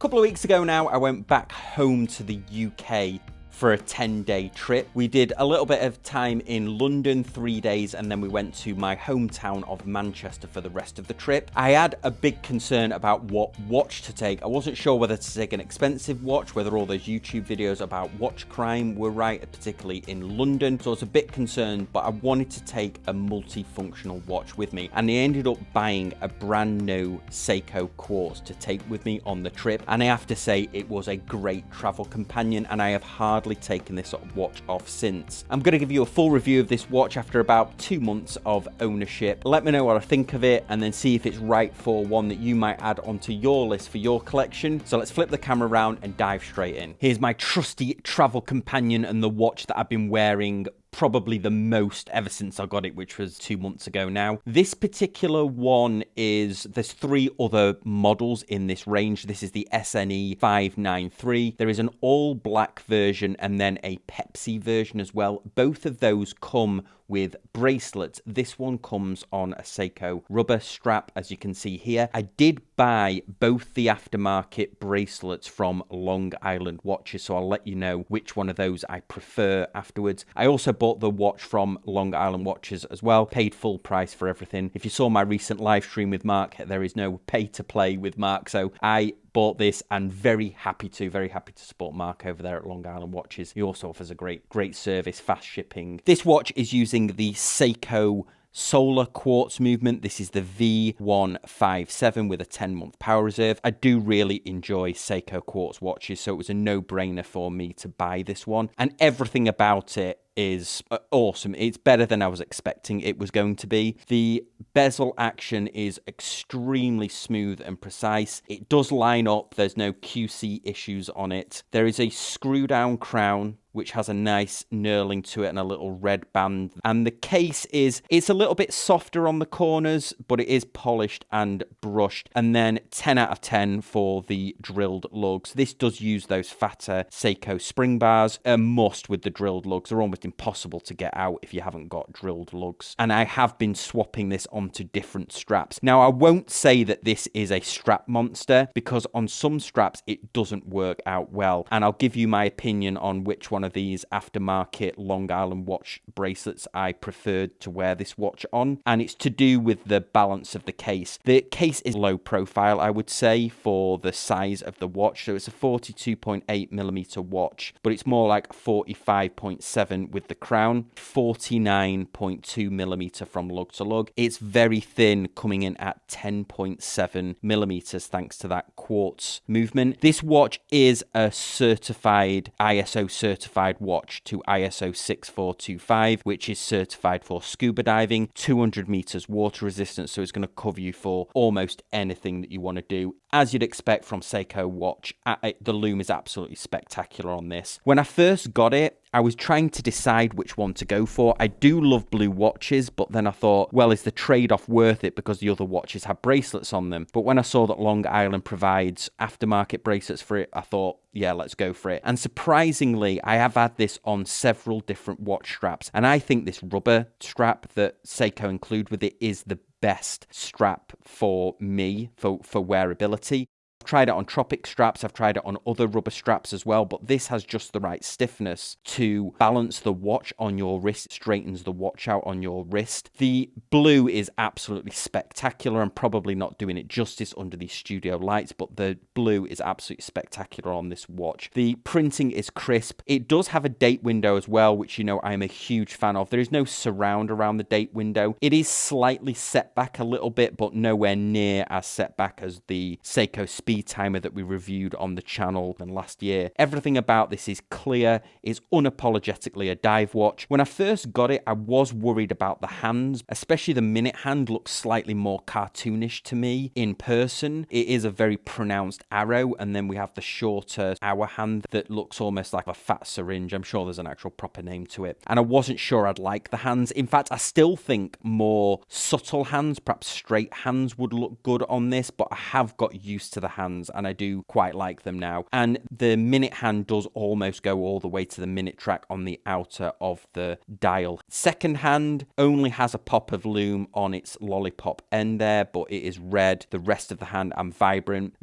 couple of weeks ago now, I went back home to the UK for a 10-day trip. We did a little bit of time in London, 3 days, and then we went to my hometown of Manchester for the rest of the trip. I had a big concern about what watch to take. I wasn't sure whether to take an expensive watch, whether all those YouTube videos about watch crime were right, particularly in London. So I was a bit concerned, but I wanted to take a multifunctional watch with me. And I ended up buying a brand new Seiko quartz to take with me on the trip. And I have to say, it was a great travel companion, and I have hardly taken this sort of watch off since. I'm going to give you a full review of this watch after about 2 months of ownership. Let me know what I think of it and then see if it's right for one that you might add onto your list for your collection. So let's flip the camera around and dive straight in. Here's my trusty travel companion and the watch that I've been wearing probably the most ever since I got it, which was 2 months ago now. This particular one there's 3 other models in this range. This is the SNE 593. There is an all black version and then a Pepsi version as well. Both of those come with bracelets. This one comes on a Seiko rubber strap, as you can see here. I did buy both the aftermarket bracelets from Long Island Watches, so I'll let you know which one of those I prefer afterwards. I also bought the watch from Long Island Watches as well, paid full price for everything. If you saw my recent live stream with Mark, there is no pay to play with Mark, so I bought this and very happy to support Mark over there at Long Island Watches. He also offers a great service, fast shipping. This watch is using the Seiko solar quartz movement. This is the V157 with a 10-month power reserve. I do really enjoy Seiko quartz watches, so it was a no-brainer for me to buy this one. And everything about it is awesome. It's better than I was expecting it was going to be. The bezel action is extremely smooth and precise. It does line up. There's no QC issues on it. There is a screw down crown which has a nice knurling to it and a little red band. And the case it's a little bit softer on the corners, but it is polished and brushed. And then 10 out of 10 for the drilled lugs. This does use those fatter Seiko spring bars. A must with the drilled lugs. They're almost impossible to get out if you haven't got drilled lugs. And I have been swapping this onto different straps. Now, I won't say that this is a strap monster, because on some straps it doesn't work out well. And I'll give you my opinion on which one of these aftermarket Long Island watch bracelets I preferred to wear this watch on, and it's to do with the balance of the case. The case is low profile, I would say, for the size of the watch, so it's a 42.8mm watch, but it's more like 45.7 with the crown, 49.2mm from lug to lug. It's very thin, coming in at 10.7mm thanks to that quartz movement. This watch is a certified ISO certified watch to ISO 6425, which is certified for scuba diving, 200 meters water resistance, so it's going to cover you for almost anything that you want to do. As you'd expect from Seiko watch, the loom is absolutely spectacular on this. When I first got it, I was trying to decide which one to go for. I do love blue watches, but then I thought, well, is the trade-off worth it because the other watches have bracelets on them? But when I saw that Long Island provides aftermarket bracelets for it, I thought, yeah, let's go for it. And surprisingly, I have had this on several different watch straps, and I think this rubber strap that Seiko include with it is the best strap for me for wearability. I've tried it on Tropic straps, I've tried it on other rubber straps as well, but this has just the right stiffness to balance the watch on your wrist, straightens the watch out on your wrist. The blue is absolutely spectacular. I'm probably not doing it justice under these studio lights, but the blue is absolutely spectacular on this watch. The printing is crisp. It does have a date window as well, which you know I'm a huge fan of. There is no surround around the date window. It is slightly set back a little bit, but nowhere near as set back as the Seiko Speed Timer that we reviewed on the channel last year. Everything about this is clear, is unapologetically a dive watch. When I first got it, I was worried about the hands, especially the minute hand looks slightly more cartoonish to me in person. It is a very pronounced arrow, and then we have the shorter hour hand that looks almost like a fat syringe. I'm sure there's an actual proper name to it. And I wasn't sure I'd like the hands. In fact, I still think more subtle hands, perhaps straight hands, would look good on this, but I have got used to the hands hands, and I do quite like them now. And the minute hand does almost go all the way to the minute track on the outer of the dial. Second hand only has a pop of lume on its lollipop end there, but it is red. The rest of the hand and vibrant.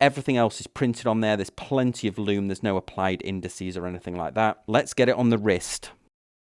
Everything else is printed on there. There's plenty of lume. There's no applied indices or anything like that. Let's get it on the wrist.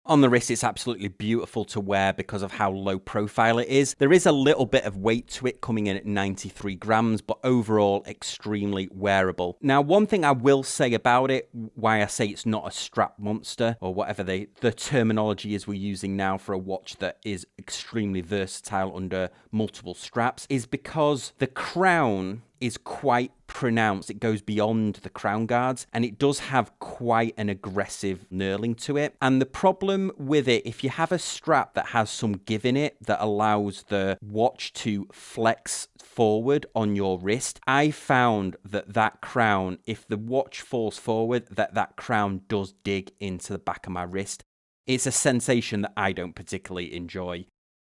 On the wrist, it's absolutely beautiful to wear because of how low profile it is. There is a little bit of weight to it, coming in at 93 grams, but overall extremely wearable. Now, one thing I will say about it, why I say it's not a strap monster, or whatever the terminology is we're using now for a watch that is extremely versatile under multiple straps, is because the crown is quite pronounced. It goes beyond the crown guards, and it does have quite an aggressive knurling to it. And the problem with it, if you have a strap that has some give in it that allows the watch to flex forward on your wrist, I found that crown, if the watch falls forward, that crown does dig into the back of my wrist. It's a sensation that I don't particularly enjoy,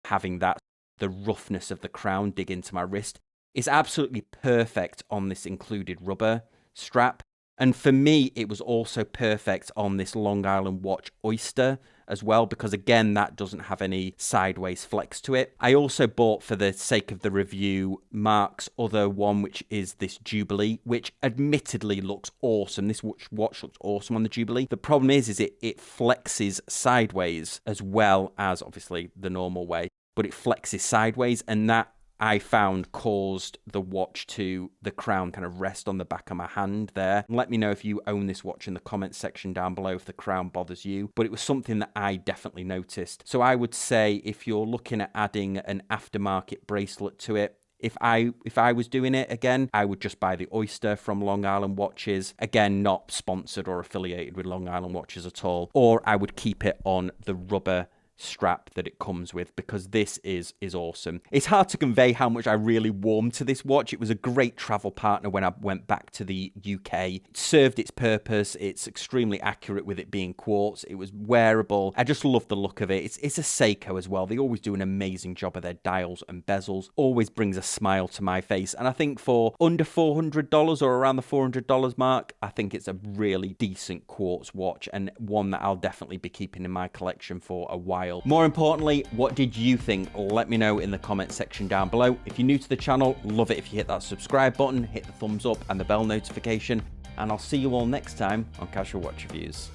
having the roughness of the crown dig into my wrist. It's absolutely perfect on this included rubber strap. And for me, it was also perfect on this Long Island watch Oyster as well, because again, that doesn't have any sideways flex to it. I also bought, for the sake of the review, Mark's other one, which is this Jubilee, which admittedly looks awesome. This watch looks awesome on the Jubilee. The problem is it flexes sideways as well as obviously the normal way, but it flexes sideways, and that I found caused the watch to, the crown kind of rest on the back of my hand there. Let me know if you own this watch in the comments section down below if the crown bothers you, but it was something that I definitely noticed. So I would say if you're looking at adding an aftermarket bracelet to it, if I was doing it again, I would just buy the Oyster from Long Island Watches. Again, not sponsored or affiliated with Long Island Watches at all. Or I would keep it on the rubber strap that it comes with, because this is awesome. It's hard to convey how much I really warmed to this watch. It was a great travel partner when I went back to the UK. It served its purpose. It's extremely accurate with it being quartz. It was wearable. I just love the look of it. It's a Seiko as well. They always do an amazing job of their dials and bezels. Always brings a smile to my face. And I think for under $400 or around the $400 mark, I think it's a really decent quartz watch, and one that I'll definitely be keeping in my collection for a while. More importantly, what did you think? Let me know in the comment section down below. If you're new to the channel, love it if you hit that subscribe button, hit the thumbs up and the bell notification, and I'll see you all next time on Casual Watch Reviews.